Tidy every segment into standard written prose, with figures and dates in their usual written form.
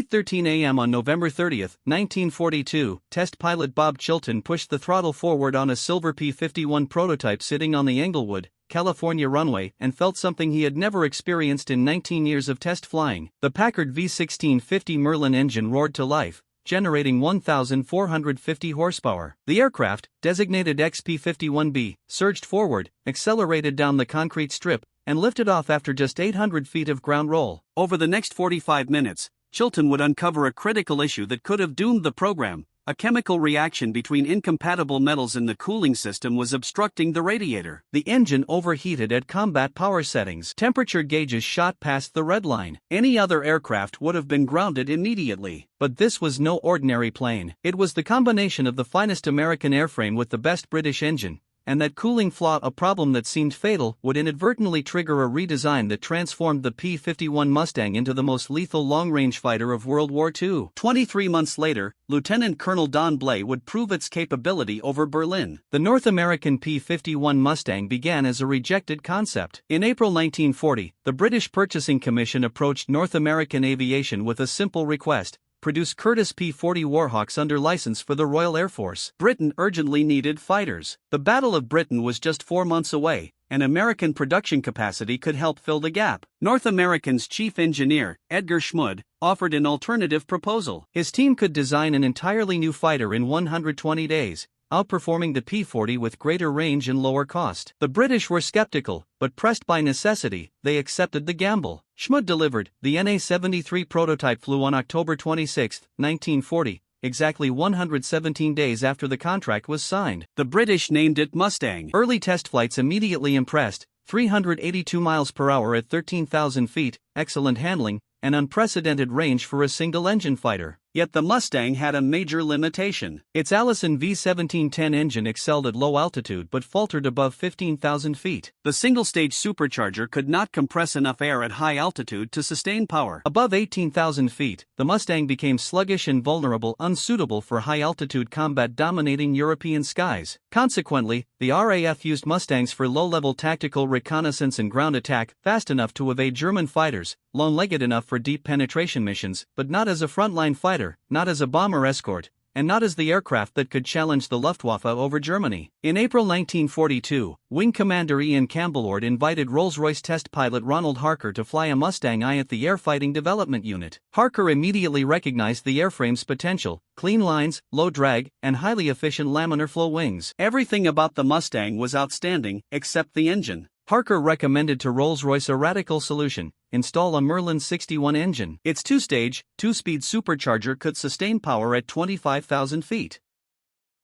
8:13 a.m. on November 30, 1942, test pilot Bob Chilton pushed the throttle forward on a silver P-51 prototype sitting on the Englewood, California runway and felt something he had never experienced in 19 years of test flying. The Packard V1650 Merlin engine roared to life, generating 1,450 horsepower. The aircraft, designated XP-51B, surged forward, accelerated down the concrete strip, and lifted off after just 800 feet of ground roll. Over the next 45 minutes, Chilton would uncover a critical issue that could have doomed the program. A chemical reaction between incompatible metals in the cooling system was obstructing the radiator. The engine overheated at combat power settings. Temperature gauges shot past the red line. Any other aircraft would have been grounded immediately. But this was no ordinary plane. It was the combination of the finest American airframe with the best British engine, and that cooling flaw, a problem that seemed fatal, would inadvertently trigger a redesign that transformed the P-51 Mustang into the most lethal long-range fighter of World War II. 23 months later, Lieutenant Colonel Don Blay would prove its capability over Berlin. The North American P-51 Mustang began as a rejected concept. In April 1940, the British Purchasing Commission approached North American Aviation with a simple request: produce Curtiss P-40 Warhawks under license for the Royal Air Force. Britain urgently needed fighters. The Battle of Britain was just 4 months away, and American production capacity could help fill the gap. North American's chief engineer, Edgar Schmud, offered an alternative proposal. His team could design an entirely new fighter in 120 days, outperforming the P-40 with greater range and lower cost. The British were skeptical, but pressed by necessity, they accepted the gamble. Schmud delivered. The NA-73 prototype flew on October 26, 1940, exactly 117 days after the contract was signed. The British named it Mustang. Early test flights immediately impressed: 382 miles per hour at 13,000 feet, excellent handling, and unprecedented range for a single-engine fighter. Yet the Mustang had a major limitation. Its Allison V1710 engine excelled at low altitude but faltered above 15,000 feet. The single-stage supercharger could not compress enough air at high altitude to sustain power. Above 18,000 feet, the Mustang became sluggish and vulnerable, unsuitable for high-altitude combat dominating European skies. Consequently, the RAF used Mustangs for low-level tactical reconnaissance and ground attack, fast enough to evade German fighters, long-legged enough for deep penetration missions, but not as a frontline fighter, not as a bomber escort, and not as the aircraft that could challenge the Luftwaffe over Germany. In April 1942, Wing Commander Ian Campbellord invited Rolls-Royce test pilot Ronald Harker to fly a Mustang I at the Air Fighting Development Unit. Harker immediately recognized the airframe's potential: clean lines, low drag, and highly efficient laminar flow wings. Everything about the Mustang was outstanding, except the engine. Harker recommended to Rolls-Royce a radical solution: install a Merlin 61 engine. Its two-stage, two-speed supercharger could sustain power at 25,000 feet.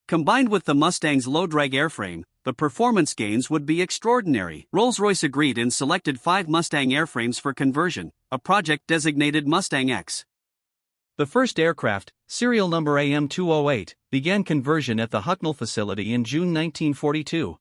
Combined with the Mustang's low-drag airframe, the performance gains would be extraordinary. Rolls-Royce agreed and selected 5 Mustang airframes for conversion, a project designated Mustang X. The first aircraft, serial number AM208, began conversion at the Hucknall facility in June 1942.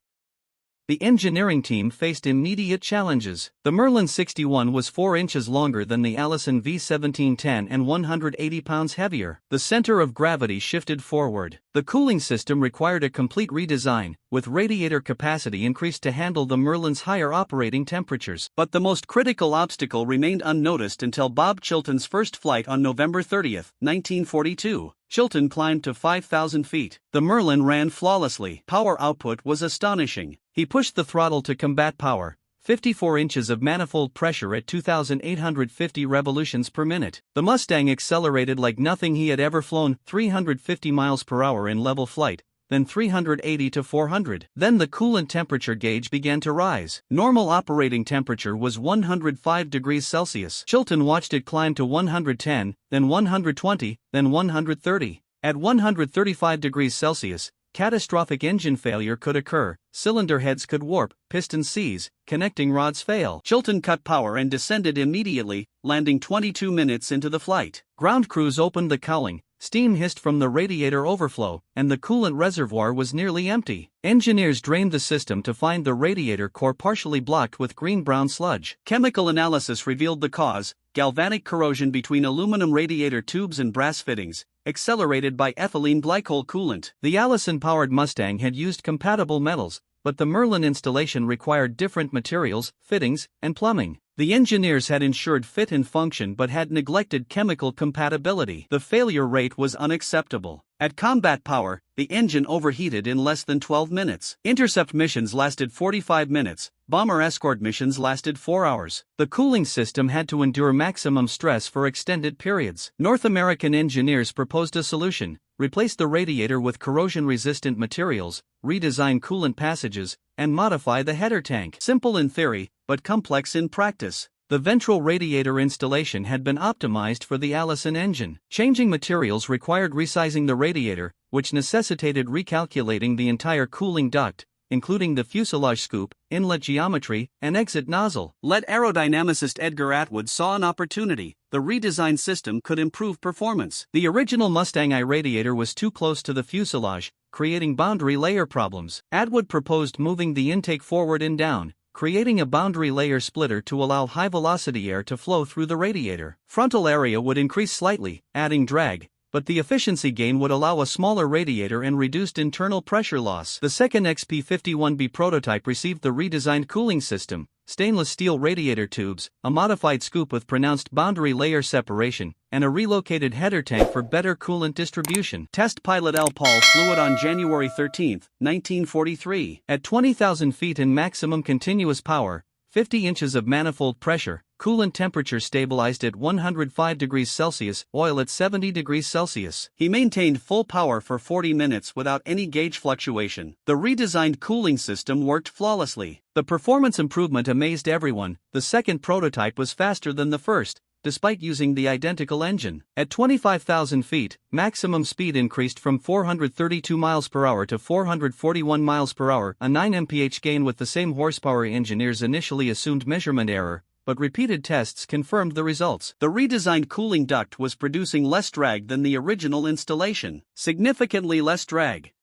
The engineering team faced immediate challenges. The Merlin 61 was 4 inches longer than the Allison V1710 and 180 pounds heavier. The center of gravity shifted forward. The cooling system required a complete redesign, with radiator capacity increased to handle the Merlin's higher operating temperatures. But the most critical obstacle remained unnoticed until Bob Chilton's first flight on November 30, 1942. Chilton climbed to 5,000 feet. The Merlin ran flawlessly. Power output was astonishing. He pushed the throttle to combat power, 54 inches of manifold pressure at 2,850 revolutions per minute. The Mustang accelerated like nothing he had ever flown, 350 miles per hour in level flight, then 380 to 400. Then the coolant temperature gauge began to rise. Normal operating temperature was 105 degrees Celsius. Chilton watched it climb to 110, then 120, then 130. At 135 degrees Celsius, catastrophic engine failure could occur: cylinder heads could warp, pistons seize, connecting rods fail. Chilton cut power and descended immediately, landing 22 minutes into the flight. Ground crews opened the cowling, steam hissed from the radiator overflow, and the coolant reservoir was nearly empty. Engineers drained the system to find the radiator core partially blocked with green-brown sludge. Chemical analysis revealed the cause: galvanic corrosion between aluminum radiator tubes and brass fittings, accelerated by ethylene glycol coolant. The Allison-powered Mustang had used compatible metals, but the Merlin installation required different materials, fittings, and plumbing. The engineers had ensured fit and function but had neglected chemical compatibility. The failure rate was unacceptable. At combat power, the engine overheated in less than 12 minutes. Intercept missions lasted 45 minutes, bomber escort missions lasted 4 hours. The cooling system had to endure maximum stress for extended periods. North American engineers proposed a solution: replace the radiator with corrosion-resistant materials, redesign coolant passages, and modify the header tank. Simple in theory, but complex in practice. The ventral radiator installation had been optimized for the Allison engine. Changing materials required resizing the radiator, which necessitated recalculating the entire cooling duct, including the fuselage scoop, inlet geometry, and exit nozzle. Lead aerodynamicist Edgar Atwood saw an opportunity. The redesigned system could improve performance. The original Mustang I radiator was too close to the fuselage, creating boundary layer problems. Atwood proposed moving the intake forward and down, creating a boundary layer splitter to allow high-velocity air to flow through the radiator. Frontal area would increase slightly, adding drag, but the efficiency gain would allow a smaller radiator and reduced internal pressure loss. The second XP-51B prototype received the redesigned cooling system, stainless steel radiator tubes, a modified scoop with pronounced boundary layer separation, and a relocated header tank for better coolant distribution. Test pilot L. Paul flew it on January 13, 1943. At 20,000 feet in maximum continuous power, 50 inches of manifold pressure, coolant temperature stabilized at 105 degrees Celsius, oil at 70 degrees Celsius. He maintained full power for 40 minutes without any gauge fluctuation. The redesigned cooling system worked flawlessly. The performance improvement amazed everyone. The second prototype was faster than the first, despite using the identical engine. At 25,000 feet, maximum speed increased from 432 miles per hour to 441 miles per hour, a 9 mph gain with the same horsepower. Engineers initially assumed measurement error, but repeated tests confirmed the results. The redesigned cooling duct was producing less drag than the original installation, significantly less drag,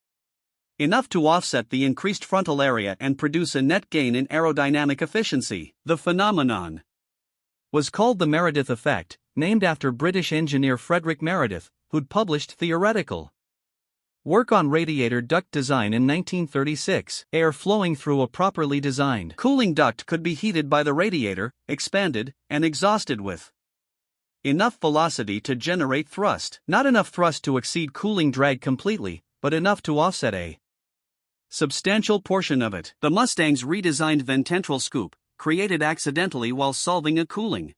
enough to offset the increased frontal area and produce a net gain in aerodynamic efficiency. The phenomenon was called the Meredith effect, named after British engineer Frederick Meredith, who'd published theoretical work on radiator duct design in 1936. Air flowing through a properly designed cooling duct could be heated by the radiator, expanded, and exhausted with enough velocity to generate thrust. Not enough thrust to exceed cooling drag completely, but enough to offset a substantial portion of it. The Mustang's redesigned ventral scoop, created accidentally while solving a cooling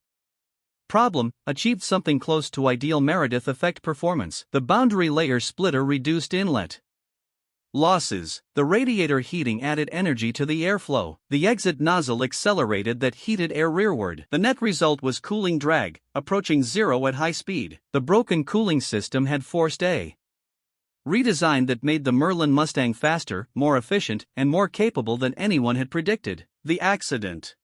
problem, achieved something close to ideal Meredith effect performance. The boundary layer splitter reduced inlet losses. The radiator heating added energy to the airflow. The exit nozzle accelerated that heated air rearward. The net result was cooling drag, approaching zero at high speed. The broken cooling system had forced a redesign that made the Merlin Mustang faster, more efficient, and more capable than anyone had predicted. The accident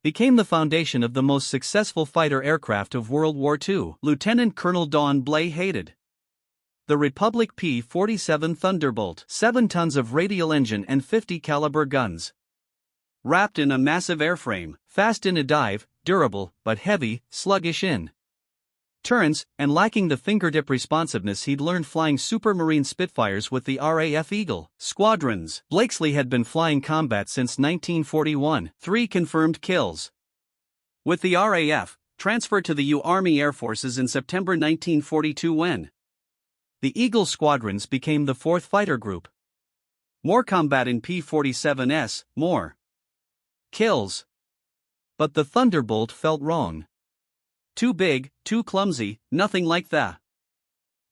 became the foundation of the most successful fighter aircraft of World War II. Lieutenant Colonel Don Blay hated the Republic P-47 Thunderbolt, 7 tons of radial engine and 50 caliber guns, wrapped in a massive airframe, fast in a dive, durable, but heavy, sluggish in turns, and lacking the fingertip responsiveness he'd learned flying Supermarine Spitfires with the RAF Eagle squadrons. Blakesley had been flying combat since 1941. 3 confirmed kills with the RAF, transferred to the U Army Air Forces in September 1942 when the Eagle squadrons became the 4th fighter group. More combat in P-47s, more kills. But the Thunderbolt felt wrong. Too big, too clumsy, nothing like that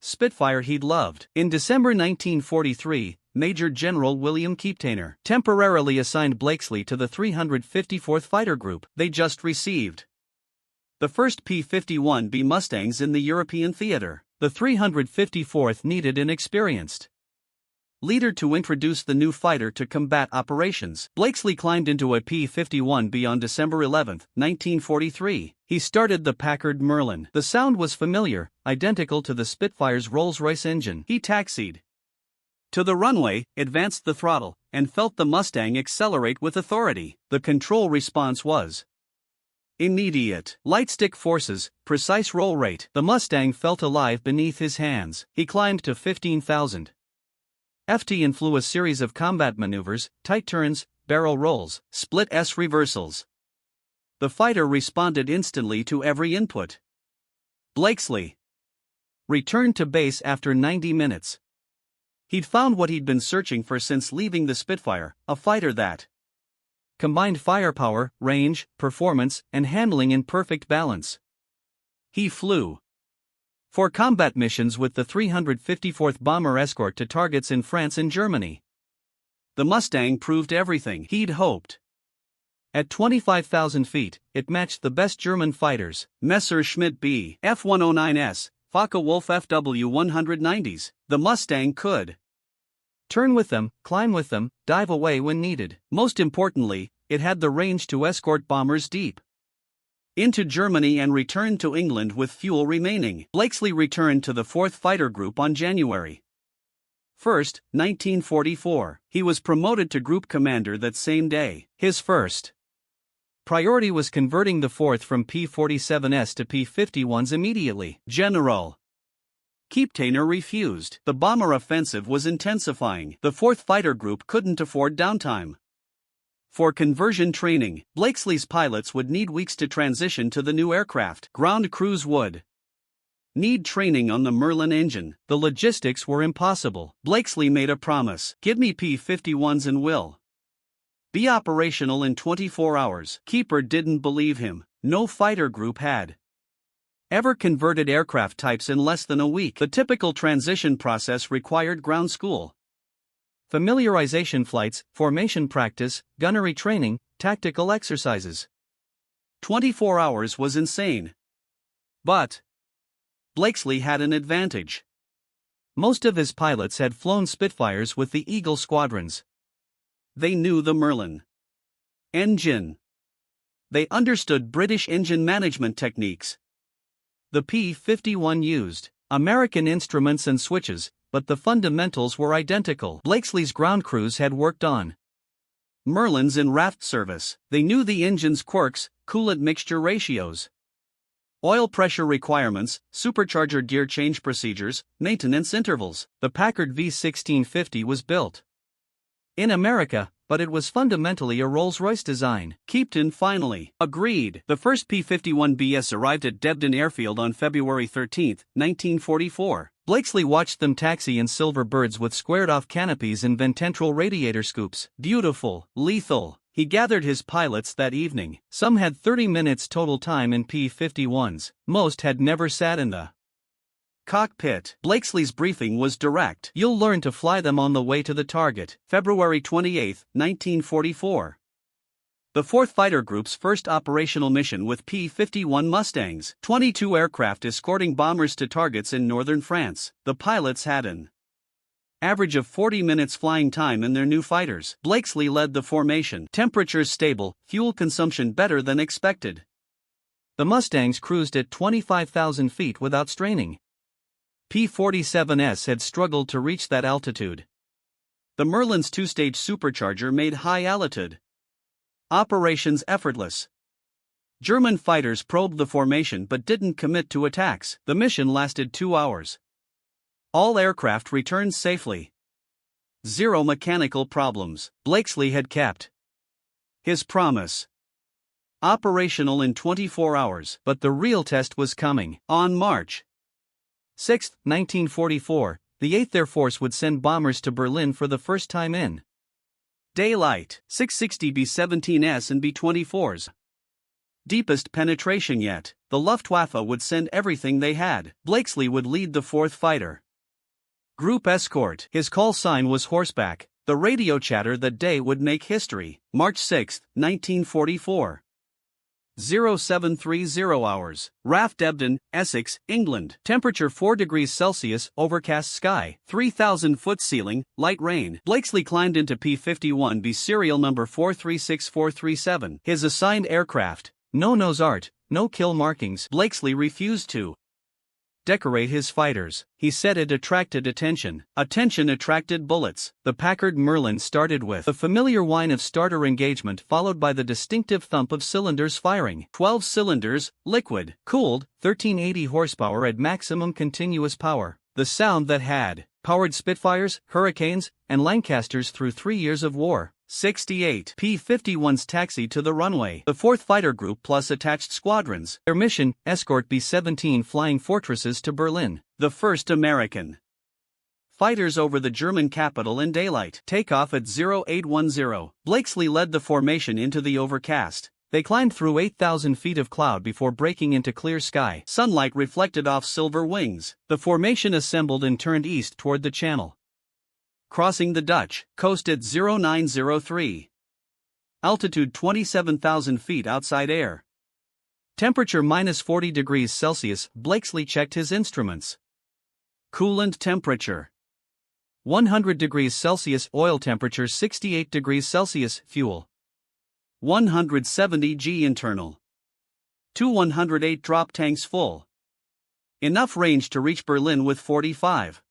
Spitfire he'd loved. In December 1943, Major General William Keeptainer temporarily assigned Blakesley to the 354th Fighter Group. They just received the first P-51B Mustangs in the European theater. The 354th needed an experienced leader to introduce the new fighter to combat operations. Blakesley climbed into a P-51B on December 11, 1943. He started the Packard Merlin. The sound was familiar, identical to the Spitfire's Rolls-Royce engine. He taxied to the runway, advanced the throttle, and felt the Mustang accelerate with authority. The control response was immediate. Light stick forces, precise roll rate. The Mustang felt alive beneath his hands. He climbed to 15,000 ft and flew a series of combat maneuvers, tight turns, barrel rolls, split S reversals, The fighter responded instantly to every input. Blakesley returned to base after 90 minutes. He'd found what he'd been searching for since leaving the Spitfire, a fighter that combined firepower, range, performance, and handling in perfect balance. He flew 4 combat missions with the 354th Bomber Escort to targets in France and Germany. The Mustang proved everything he'd hoped. At 25,000 feet, it matched the best German fighters, Messerschmitt B, F-109S, Focke-Wulf FW-190s. The Mustang could turn with them, climb with them, dive away when needed. Most importantly, it had the range to escort bombers deep into Germany and return to England with fuel remaining. Blakesley returned to the 4th Fighter Group on January 1, 1944. He was promoted to group commander that same day. His first priority was converting the 4th from P-47s to P-51s immediately. General Keeptainer refused. The bomber offensive was intensifying. The 4th Fighter Group couldn't afford downtime. For conversion training, Blakesley's pilots would need weeks to transition to the new aircraft. Ground crews would need training on the Merlin engine. The logistics were impossible. Blakesley made a promise: "Give me P-51s and we'll be operational in 24 hours. Keeper didn't believe him. No fighter group had ever converted aircraft types in less than a week. The typical transition process required ground school, familiarization flights, formation practice, gunnery training, tactical exercises. 24 hours was insane. But Blakesley had an advantage. Most of his pilots had flown Spitfires with the Eagle squadrons. They knew the Merlin engine. They understood British engine management techniques. The P-51 used American instruments and switches, but the fundamentals were identical. Blakesley's ground crews had worked on Merlins in raft service. They knew the engine's quirks, coolant mixture ratios, oil pressure requirements, supercharger gear change procedures, maintenance intervals. The Packard V1650 was built in America, but it was fundamentally a Rolls-Royce design. Keepton finally agreed. The first P-51BS arrived at Debden Airfield on February 13, 1944. Blakesley watched them taxi in silver birds with squared-off canopies and ventral radiator scoops. Beautiful, lethal. He gathered his pilots that evening. Some had 30 minutes total time in P-51s. Most had never sat in the cockpit. Blakesley's briefing was direct: "You'll learn to fly them on the way to the target." February 28, 1944. The 4th Fighter Group's first operational mission with P-51 Mustangs. 22 aircraft escorting bombers to targets in northern France. The pilots had an average of 40 minutes flying time in their new fighters. Blakesley led the formation. Temperatures stable, fuel consumption better than expected. The Mustangs cruised at 25,000 feet without straining. P-47s had struggled to reach that altitude. The Merlin's 2-stage supercharger made high altitude operations effortless. German fighters probed the formation but didn't commit to attacks. The mission lasted 2 hours. All aircraft returned safely. 0 mechanical problems. Blakesley had kept his promise. Operational in 24 hours. But the real test was coming. On March 6, 1944, the 8th Air Force would send bombers to Berlin for the first time in daylight. 660 B-17s and B-24s. Deepest penetration yet. The Luftwaffe would send everything they had. Blakesley would lead the 4th Fighter Group escort. His call sign was Horseback. The radio chatter that day would make history. March 6, 1944. 0730 hours. RAF Debden, Essex, England. Temperature 4 degrees Celsius, overcast sky. 3,000-foot ceiling, light rain. Blakesley climbed into P-51B serial number 436437. His assigned aircraft. No nose art, no kill markings. Blakesley refused to decorate his fighters. He said it attracted attention. Attention attracted bullets. The Packard Merlin started with the familiar whine of starter engagement followed by the distinctive thump of cylinders firing. 12 cylinders, liquid, cooled, 1380 horsepower at maximum continuous power. The sound that had powered Spitfires, Hurricanes, and Lancasters through 3 years of war. 68. P-51's taxi to the runway. The 4th Fighter Group plus attached squadrons. Their mission, escort B-17 flying fortresses to Berlin. The first American fighters over the German capital in daylight. Takeoff at 0810. Blakesley led the formation into the overcast. They climbed through 8,000 feet of cloud before breaking into clear sky. Sunlight reflected off silver wings. The formation assembled and turned east toward the channel. Crossing the Dutch coast at 0903. Altitude 27,000 feet outside air. Temperature minus 40 degrees Celsius. Blakesley checked his instruments. Coolant temperature 100 degrees Celsius. Oil temperature 68 degrees Celsius. Fuel 170 G internal. 108 drop tanks full. Enough range to reach Berlin with 45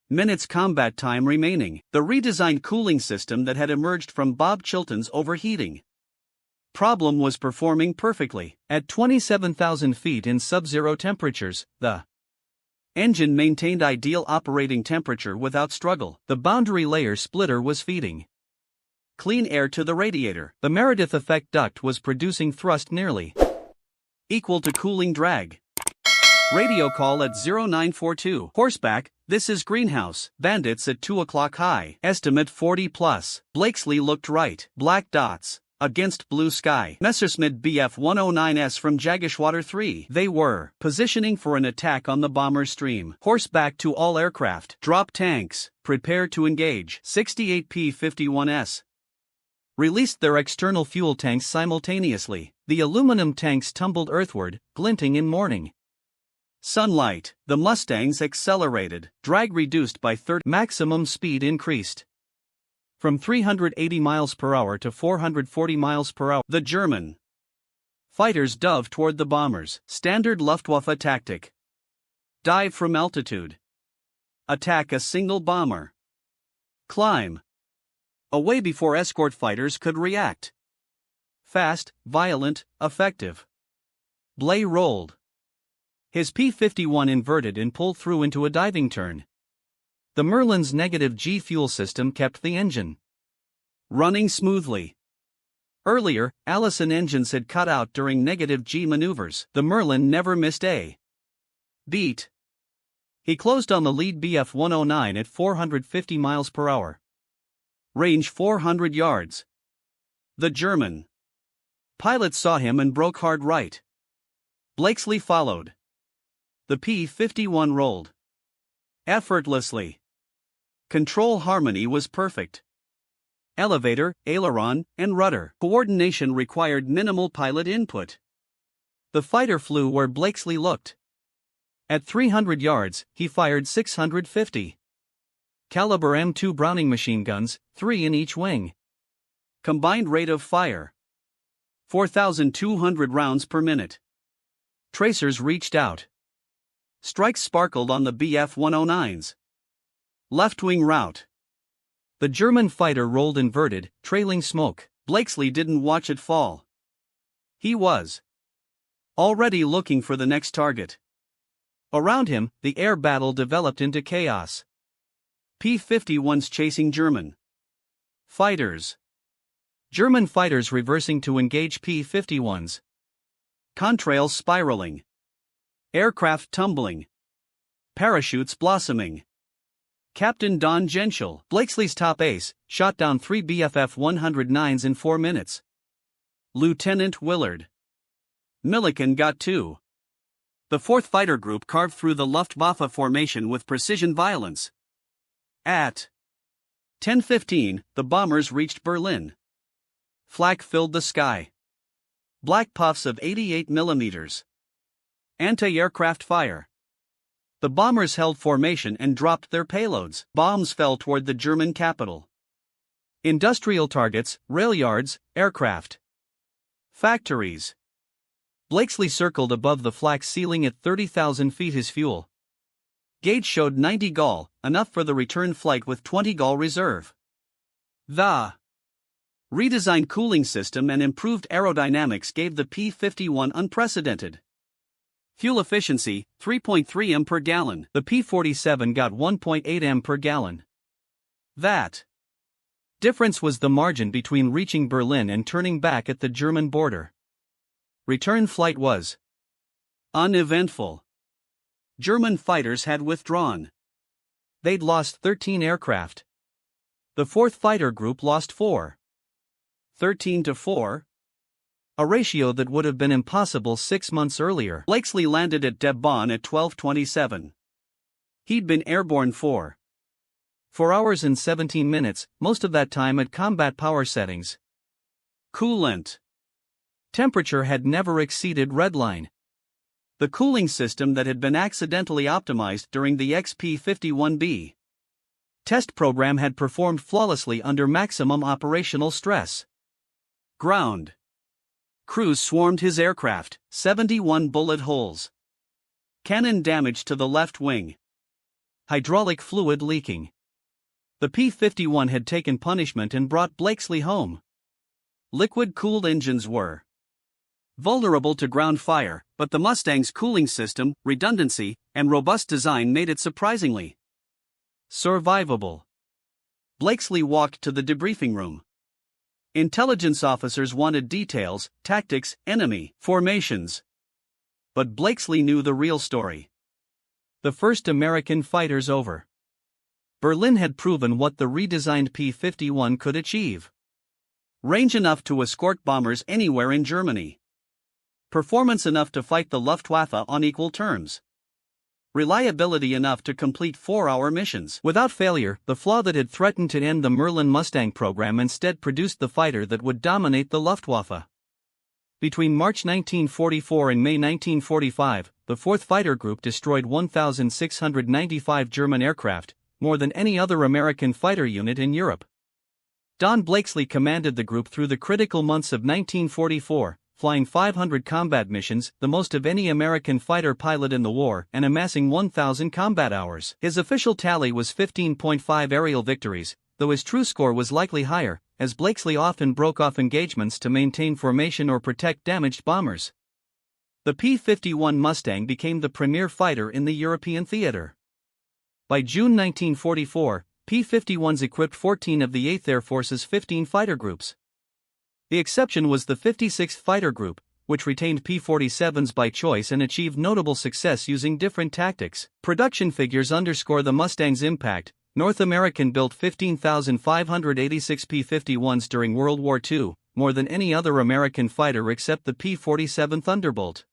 minutes combat time remaining. The redesigned cooling system that had emerged from Bob Chilton's overheating problem was performing perfectly. At 27,000 feet in sub-zero temperatures, the engine maintained ideal operating temperature without struggle. The boundary layer splitter was feeding clean air to the radiator. The Meredith effect duct was producing thrust nearly equal to cooling drag. Radio call at 0942. Horseback, this is Greenhouse. Bandits at 2 o'clock high. Estimate 40 plus. Blakesley looked right. Black dots against blue sky. Messerschmitt Bf-109s from Jageshwater 3. They were positioning for an attack on the bomber's stream. Horseback to all aircraft. Drop tanks. Prepare to engage. 68 P-51s released their external fuel tanks simultaneously. The aluminum tanks tumbled earthward, glinting in morning sunlight. The Mustangs accelerated. Drag reduced by third. Maximum speed increased from 380 miles per hour to 440 miles per hour. The German fighters dove toward the bombers. Standard Luftwaffe tactic. Dive from altitude. Attack a single bomber. Climb away before escort fighters could react. Fast, violent, effective. Blay rolled his P-51 inverted and pulled through into a diving turn. The Merlin's negative G fuel system kept the engine running smoothly. Earlier, Allison engines had cut out during negative G maneuvers. The Merlin never missed a beat. He closed on the lead Bf-109 at 450 miles per hour. Range 400 yards. The German pilot saw him and broke hard right. Blakesley followed. The P-51 rolled effortlessly. Control harmony was perfect. Elevator, aileron, and rudder coordination required minimal pilot input. The fighter flew where Blakesley looked. At 300 yards, he fired 650 caliber M2 Browning machine guns, 3 in each wing. Combined rate of fire 4,200 rounds per minute. Tracers reached out. Strikes sparkled on the Bf-109s. Left-wing route. The German fighter rolled inverted, trailing smoke. Blakesley didn't watch it fall. He was already looking for the next target. Around him, the air battle developed into chaos. P-51s chasing German fighters. German fighters reversing to engage P-51s. Contrails spiraling. Aircraft tumbling. Parachutes blossoming. Captain Don Gentile, Blakesley's top ace, shot down 3 BFF-109s in 4 minutes. Lieutenant Willard Milliken got 2. The 4th Fighter Group carved through the Luftwaffe formation with precision violence. At 10:15, the bombers reached Berlin. Flak filled the sky. Black puffs of 88 millimeters. Anti-aircraft fire. The bombers held formation and dropped their payloads. Bombs fell toward the German capital. Industrial targets, rail yards, aircraft. Factories. Blakesley circled above the flak ceiling at 30,000 feet. His fuel gauge showed 90 gall, enough for the return flight with 20 gall reserve. The redesigned cooling system and improved aerodynamics gave the P-51 unprecedented fuel efficiency, 3.3 m per gallon. The P-47 got 1.8 m per gallon. That Difference was the margin between reaching Berlin and turning back at the German border. Return flight was uneventful. German fighters had withdrawn. They'd lost 13 aircraft. The 4th Fighter Group lost 4. 13-4? A ratio that would have been impossible 6 months earlier. Blakesley landed at Derbon at 12:27. He'd been airborne for 4 hours and 17 minutes, most of that time at combat power settings. Coolant temperature had never exceeded redline. The cooling system that had been accidentally optimized during the XP-51B test program had performed flawlessly under maximum operational stress. Ground crews swarmed his aircraft, 71 bullet holes. Cannon damage to the left wing. Hydraulic fluid leaking. The P-51 had taken punishment and brought Blakesley home. Liquid-cooled engines were vulnerable to ground fire, but the Mustang's cooling system, redundancy, and robust design made it surprisingly survivable. Blakesley walked to the debriefing room. Intelligence officers wanted details, tactics, enemy formations. But Blakesley knew the real story. The first American fighters over. Berlin had proven what the redesigned P-51 could achieve. Range enough to escort bombers anywhere in Germany. Performance enough to fight the Luftwaffe on equal terms. Reliability enough to complete 4-hour missions without failure. The flaw that had threatened to end the Merlin Mustang program instead produced the fighter that would dominate the Luftwaffe. Between March 1944 and May 1945, the 4th Fighter Group destroyed 1,695 German aircraft, more than any other American fighter unit in Europe. Don Blakesley commanded the group through the critical months of 1944, flying 500 combat missions, the most of any American fighter pilot in the war, and amassing 1,000 combat hours. His official tally was 15.5 aerial victories, though his true score was likely higher, as Blakesley often broke off engagements to maintain formation or protect damaged bombers. The P-51 Mustang became the premier fighter in the European theater. By June 1944, P-51s equipped 14 of the 8th Air Force's 15 fighter groups. The exception was the 56th Fighter Group, which retained P-47s by choice and achieved notable success using different tactics. Production figures underscore the Mustang's impact. North American built 15,586 P-51s during World War II, more than any other American fighter except the P-47 Thunderbolt.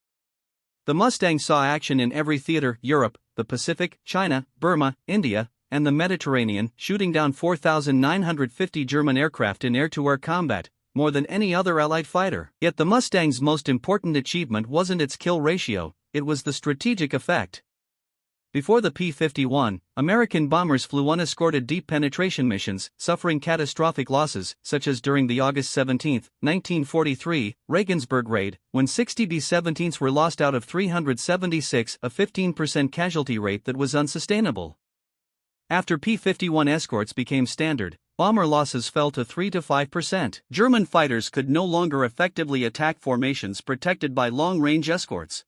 The Mustang saw action in every theater: Europe, the Pacific, China, Burma, India, and the Mediterranean, shooting down 4,950 German aircraft in air-to-air combat, more than any other Allied fighter. Yet the Mustang's most important achievement wasn't its kill ratio, it was the strategic effect. Before the P-51, American bombers flew unescorted deep penetration missions, suffering catastrophic losses, such as during the August 17, 1943, Regensburg raid, when 60 B-17s were lost out of 376, a 15% casualty rate that was unsustainable. After P-51 escorts became standard, bomber losses fell to 3 to 5%. German fighters could no longer effectively attack formations protected by long-range escorts.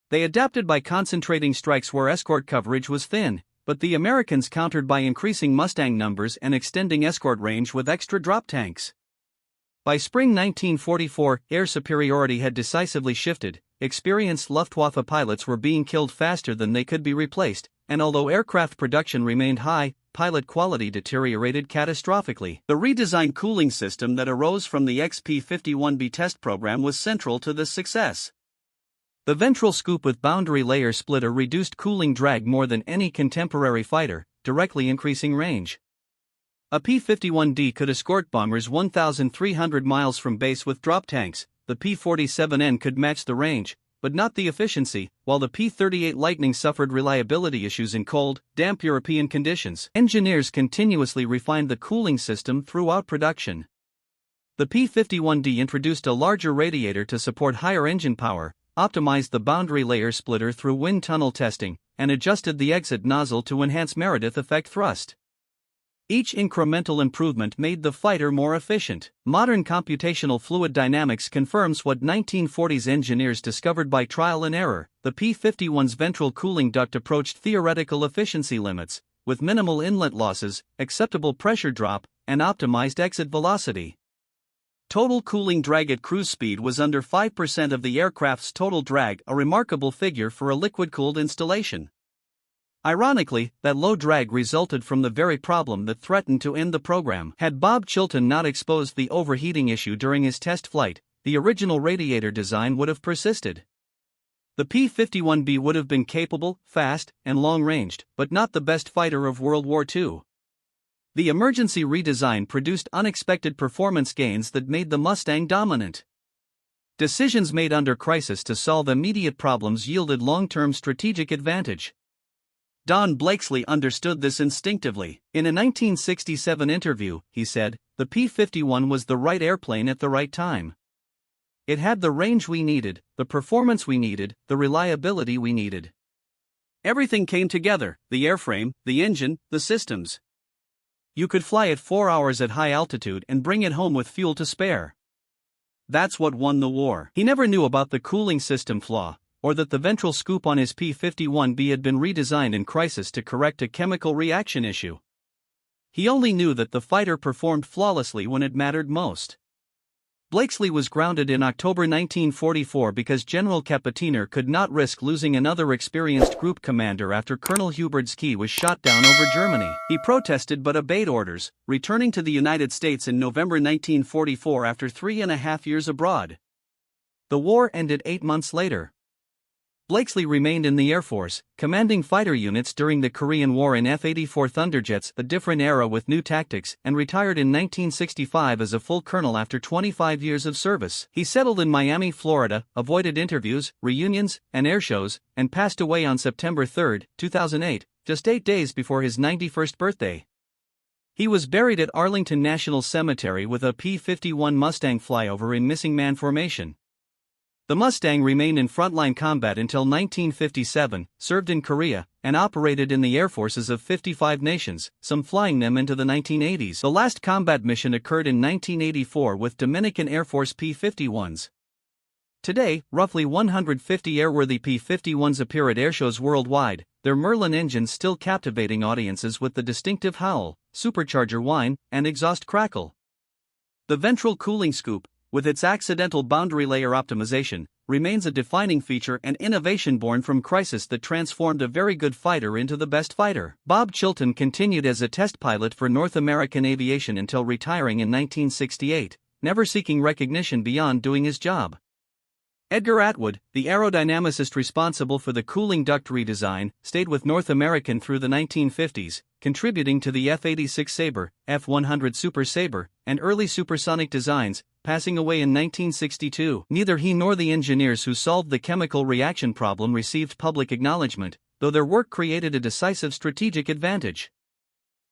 They adapted by concentrating strikes where escort coverage was thin, but the Americans countered by increasing Mustang numbers and extending escort range with extra drop tanks. By spring 1944, air superiority had decisively shifted. Experienced Luftwaffe pilots were being killed faster than they could be replaced, and although aircraft production remained high, pilot quality deteriorated catastrophically. The redesigned cooling system that arose from the XP-51B test program was central to this success. The ventral scoop with boundary layer splitter reduced cooling drag more than any contemporary fighter, directly increasing range. A P-51D could escort bombers 1,300 miles from base with drop tanks. The P-47N could match the range, but not the efficiency, while the P-38 Lightning suffered reliability issues in cold, damp European conditions. Engineers continuously refined the cooling system throughout production. The P-51D introduced a larger radiator to support higher engine power, optimized the boundary layer splitter through wind tunnel testing, and adjusted the exit nozzle to enhance Meredith effect thrust. Each incremental improvement made the fighter more efficient. Modern computational fluid dynamics confirms what 1940s engineers discovered by trial and error. The P-51's ventral cooling duct approached theoretical efficiency limits, with minimal inlet losses, acceptable pressure drop, and optimized exit velocity. Total cooling drag at cruise speed was under 5% of the aircraft's total drag, a remarkable figure for a liquid-cooled installation. Ironically, that low drag resulted from the very problem that threatened to end the program. Had Bob Chilton not exposed the overheating issue during his test flight, the original radiator design would have persisted. The P-51B would have been capable, fast, and long-ranged, but not the best fighter of World War II. The emergency redesign produced unexpected performance gains that made the Mustang dominant. Decisions made under crisis to solve immediate problems yielded long-term strategic advantage. Don Blakesley understood this instinctively. In a 1967 interview, he said, "The P-51 was the right airplane at the right time. It had the range we needed, the performance we needed, the reliability we needed. Everything came together: the airframe, the engine, the systems. You could fly it 4 hours at high altitude and bring it home with fuel to spare. That's what won the war." He never knew about the cooling system flaw, or that the ventral scoop on his P-51B had been redesigned in crisis to correct a chemical reaction issue. He only knew that the fighter performed flawlessly when it mattered most. Blakesley was grounded in October 1944 because General Kapitiner could not risk losing another experienced group commander after Colonel Hubert Ski was shot down over Germany. He protested but obeyed orders, returning to the United States in November 1944 after 3.5 years abroad. The war ended 8 months later. Blakesley remained in the Air Force, commanding fighter units during the Korean War in F-84 Thunderjets, a different era with new tactics, and retired in 1965 as a full colonel after 25 years of service. He settled in Miami, Florida, avoided interviews, reunions, and airshows, and passed away on September 3, 2008, just 8 days before his 91st birthday. He was buried at Arlington National Cemetery with a P-51 Mustang flyover in missing man formation. The Mustang remained in frontline combat until 1957, served in Korea, and operated in the air forces of 55 nations, some flying them into the 1980s. The last combat mission occurred in 1984 with Dominican Air Force P-51s. Today, roughly 150 airworthy P-51s appear at airshows worldwide, their Merlin engines still captivating audiences with the distinctive howl, supercharger whine, and exhaust crackle. The ventral cooling scoop, with its accidental boundary layer optimization, remains a defining feature and innovation born from crisis that transformed a very good fighter into the best fighter. Bob Chilton continued as a test pilot for North American Aviation until retiring in 1968, never seeking recognition beyond doing his job. Edgar Atwood, the aerodynamicist responsible for the cooling duct redesign, stayed with North American through the 1950s, contributing to the F-86 Sabre, F-100 Super Sabre, and early supersonic designs, passing away in 1962. Neither he nor the engineers who solved the chemical reaction problem received public acknowledgement, though their work created a decisive strategic advantage.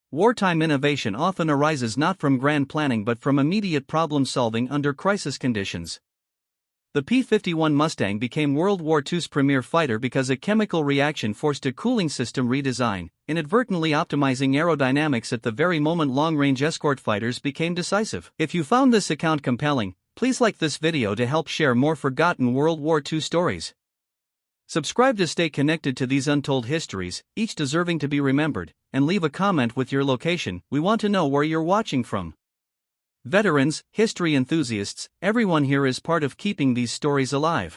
Wartime innovation often arises not from grand planning but from immediate problem-solving under crisis conditions. The P-51 Mustang became World War II's premier fighter because a chemical reaction forced a cooling system redesign, inadvertently optimizing aerodynamics at the very moment long-range escort fighters became decisive. If you found this account compelling, please like this video to help share more forgotten World War II stories. Subscribe to stay connected to these untold histories, each deserving to be remembered, and leave a comment with your location. We want to know where you're watching from. Veterans, history enthusiasts, everyone here is part of keeping these stories alive.